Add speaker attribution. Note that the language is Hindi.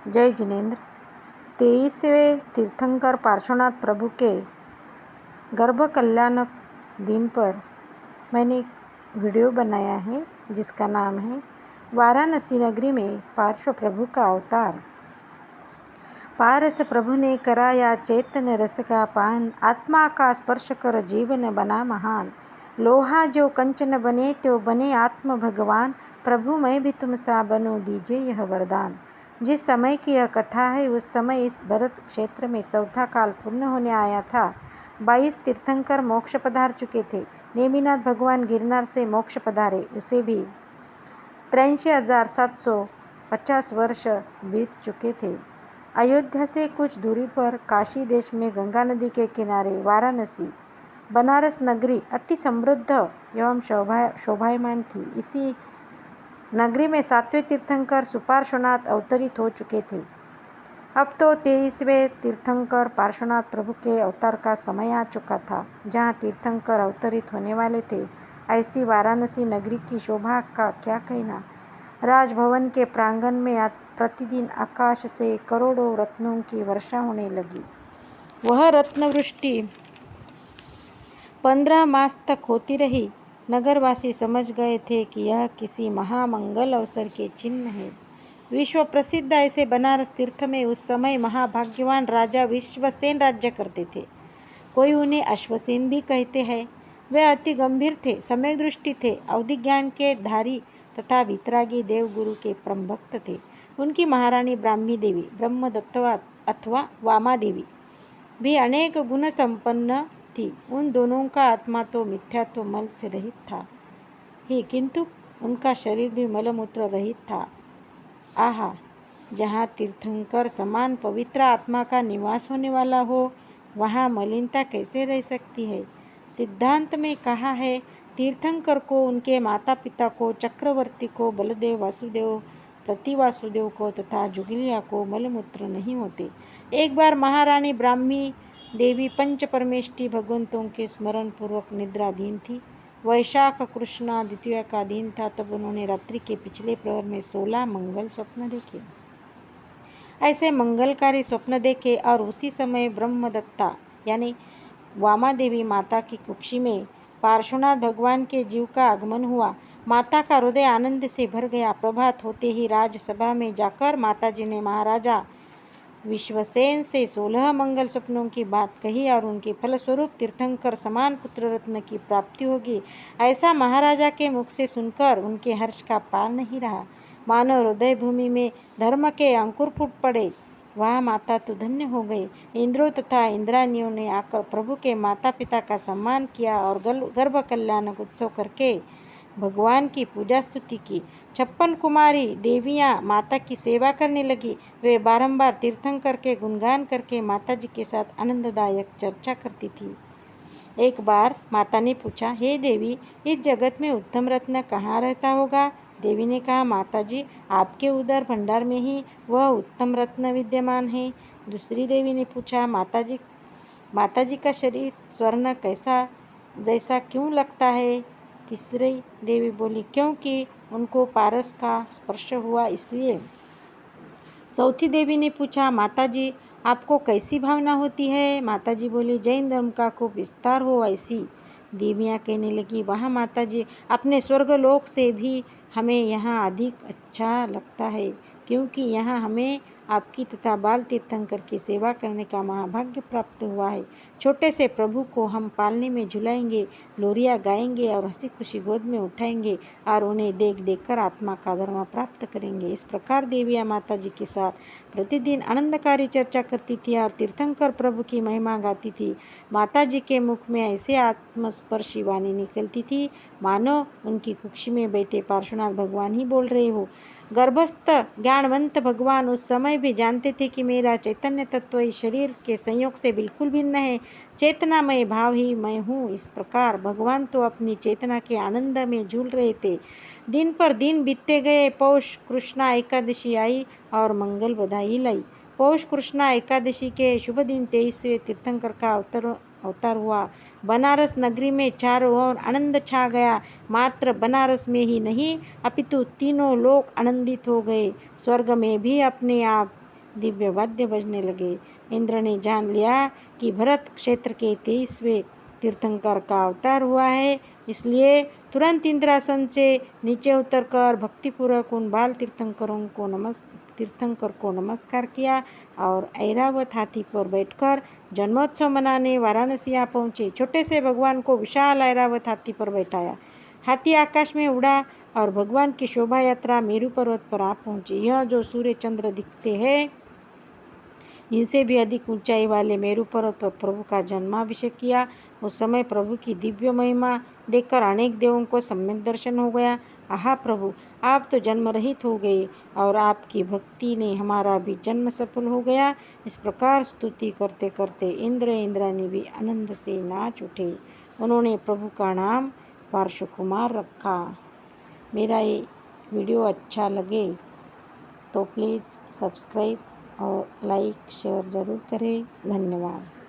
Speaker 1: जय जिनेन्द्र। 23वें तीर्थंकर पार्श्वनाथ प्रभु के गर्भ कल्याणक दिन पर मैंने एक वीडियो बनाया है जिसका नाम है वाराणसी नगरी में पार्श्व प्रभु का अवतार। पारस प्रभु ने कराया चैतन्य रस का पान, आत्मा का स्पर्श कर जीवन बना महान। लोहा जो कंचन बने तो बने आत्म भगवान, प्रभु मैं भी तुम सा बनूं दीजिए यह वरदान। जिस समय की यह कथा है उस समय इस भरत क्षेत्र में चौथा काल पूर्ण होने आया था। 22 तीर्थंकर मोक्ष पधार चुके थे। नेमिनाथ भगवान गिरनार से मोक्ष पधारे, उसे भी 83,750 वर्ष बीत चुके थे। अयोध्या से कुछ दूरी पर काशी देश में गंगा नदी के किनारे वाराणसी बनारस नगरी अति समृद्ध एवं शोभायमान थी। इसी नगरी में 7वें तीर्थंकर सुपार्श्वनाथ अवतरित हो चुके थे। अब तो 23वें तीर्थंकर पार्श्वनाथ प्रभु के अवतार का समय आ चुका था। जहाँ तीर्थंकर अवतरित होने वाले थे, ऐसी वाराणसी नगरी की शोभा का क्या कहना। राजभवन के प्रांगण में प्रतिदिन आकाश से करोड़ों रत्नों की वर्षा होने लगी। वह रत्नवृष्टि 15 मास तक होती रही। नगरवासी समझ गए थे कि यह किसी महामंगल अवसर के चिन्ह है। विश्व प्रसिद्ध ऐसे बनारस तीर्थ में उस समय महाभाग्यवान राजा विश्वसेन राज्य करते थे। कोई उन्हें अश्वसेन भी कहते हैं। वे अति गंभीर थे, सम्यक दृष्टि थे, अवधि ज्ञान के धारी तथा वितरागी देवगुरु के परम भक्त थे। उनकी महारानी ब्राह्मी देवी, ब्रह्मदत्ता अथवा वामा देवी भी अनेक गुण संपन्न थी। उन दोनों का आत्मा तो मिथ्यात्व मल से रहित था ही, किंतु उनका शरीर भी मलमूत्र रहित था। आहा, जहाँ तीर्थंकर समान पवित्र आत्मा का निवास होने वाला हो, वहाँ मलिनता कैसे रह सकती है। सिद्धांत में कहा है, तीर्थंकर को, उनके माता पिता को, चक्रवर्ती को, बलदेव, वासुदेव, प्रतिवासुदेव को तथा जुगलिया को मलमूत्र नहीं होते। एक बार महारानी ब्राह्मी देवी पंच परमेष्टि भगवंतों के स्मरण पूर्वक निद्राधीन थी। वैशाख कृष्णा द्वितीया का दिन था। तब उन्होंने रात्रि के पिछले प्रहर में 16 मंगल स्वप्न देखे। ऐसे मंगलकारी स्वप्न देखे और उसी समय ब्रह्मदत्ता यानी वामा देवी माता की कुक्षी में पार्श्वनाथ भगवान के जीव का आगमन हुआ। माता का हृदय आनंद से भर गया। प्रभात होते ही राजसभा में जाकर माताजी ने महाराजा विश्वसेन से 16 मंगल स्वप्नों की बात कही और उनके फलस्वरूप तीर्थंकर समान पुत्र रत्न की प्राप्ति होगी। ऐसा महाराजा के मुख से सुनकर उनके हर्ष का पार नहीं रहा। मानो हृदय भूमि में धर्म के अंकुर फूट पड़े। वह माता तो धन्य हो गई। इंद्रों तथा इंद्रानियों ने आकर प्रभु के माता पिता का सम्मान किया और गर्भ कल्याणक उत्सव करके भगवान की पूजा स्तुति की। 56 कुमारी देवियाँ माता की सेवा करने लगी। वे बारंबार तीर्थंकर के गुणगान करके माता जी के साथ आनंददायक चर्चा करती थी। एक बार माता ने पूछा, हे देवी, इस जगत में उत्तम रत्न कहाँ रहता होगा। देवी ने कहा, माता जी, आपके उदर भंडार में ही वह उत्तम रत्न विद्यमान है। दूसरी देवी ने पूछा, माता जी का शरीर स्वर्ण कैसा जैसा क्यों लगता है। तीसरी देवी बोली, क्योंकि उनको पारस का स्पर्श हुआ इसलिए। चौथी देवी ने पूछा, माता जी, आपको कैसी भावना होती है। माता जी बोली, जैन धर्म का खूब विस्तार हो ऐसी। देवियाँ कहने लगी, वाह माता जी, अपने स्वर्गलोक से भी हमें यहाँ अधिक अच्छा लगता है, क्योंकि यहाँ हमें आपकी तथा बाल तीर्थंकर की सेवा करने का महाभाग्य प्राप्त हुआ है। छोटे से प्रभु को हम पालने में झुलाएंगे, लोरियाँ गाएंगे और हंसी खुशी गोद में उठाएंगे और उन्हें देख देखकर आत्मा का धर्म प्राप्त करेंगे। इस प्रकार देवियाँ माता जी के साथ प्रतिदिन आनंदकारी चर्चा करती थी और तीर्थंकर प्रभु की महिमा गाती थी। माता जी के मुख में ऐसे आत्मस्पर्शी वाणी निकलती थी मानो उनकी कुक्षी में बैठे पार्श्वनाथ भगवान ही बोल रहे हो। गर्भस्थ ज्ञानवंत भगवान उस समय भी जानते थे कि मेरा चैतन्य तत्व इस शरीर के संयोग से बिल्कुल भिन्न है। चेतनामय भाव ही मैं हूँ। इस प्रकार भगवान तो अपनी चेतना के आनंद में झूल रहे थे। दिन पर दिन बीतते गए। पौष कृष्णा एकादशी आई और मंगल बधाई लाई। पौष कृष्णा एकादशी के शुभ दिन 23वें तीर्थंकर का अवतार हुआ। बनारस नगरी में चारों ओर आनंद छा गया। मात्र बनारस में ही नहीं, अपितु तीनों लोक आनंदित हो गए। स्वर्ग में भी अपने आप दिव्य वाद्य बजने लगे। इंद्र ने जान लिया कि भरत क्षेत्र के 23वें तीर्थंकर का अवतार हुआ है, इसलिए तुरंत इंद्रासन से नीचे उतरकर भक्तिपूर्वक उन बाल तीर्थंकर को नमस्कार किया और ऐरावत हाथी पर बैठकर जन्मोत्सव मनाने वाराणसी आ पहुँचे। छोटे से भगवान को विशाल ऐरावत हाथी पर बैठाया। हाथी आकाश में उड़ा और भगवान की शोभा यात्रा मेरू पर्वत पर आ पहुँची। यह जो सूर्य चंद्र दिखते हैं, इनसे भी अधिक ऊंचाई वाले मेरू पर्वत पर प्रभु का जन्माभिषेक किया। उस समय प्रभु की दिव्य महिमा देखकर अनेक देवों को सम्यक दर्शन हो गया। आहा प्रभु, आप तो जन्म रहित हो गए और आपकी भक्ति ने हमारा भी जन्म सफल हो गया। इस प्रकार स्तुति करते करते इंद्र इंद्राणी भी आनंद से नाच उठे। उन्होंने प्रभु का नाम पार्श्वकुमार रखा। मेरा ये वीडियो अच्छा लगे तो प्लीज़ सब्सक्राइब और लाइक शेयर ज़रूर करें। धन्यवाद।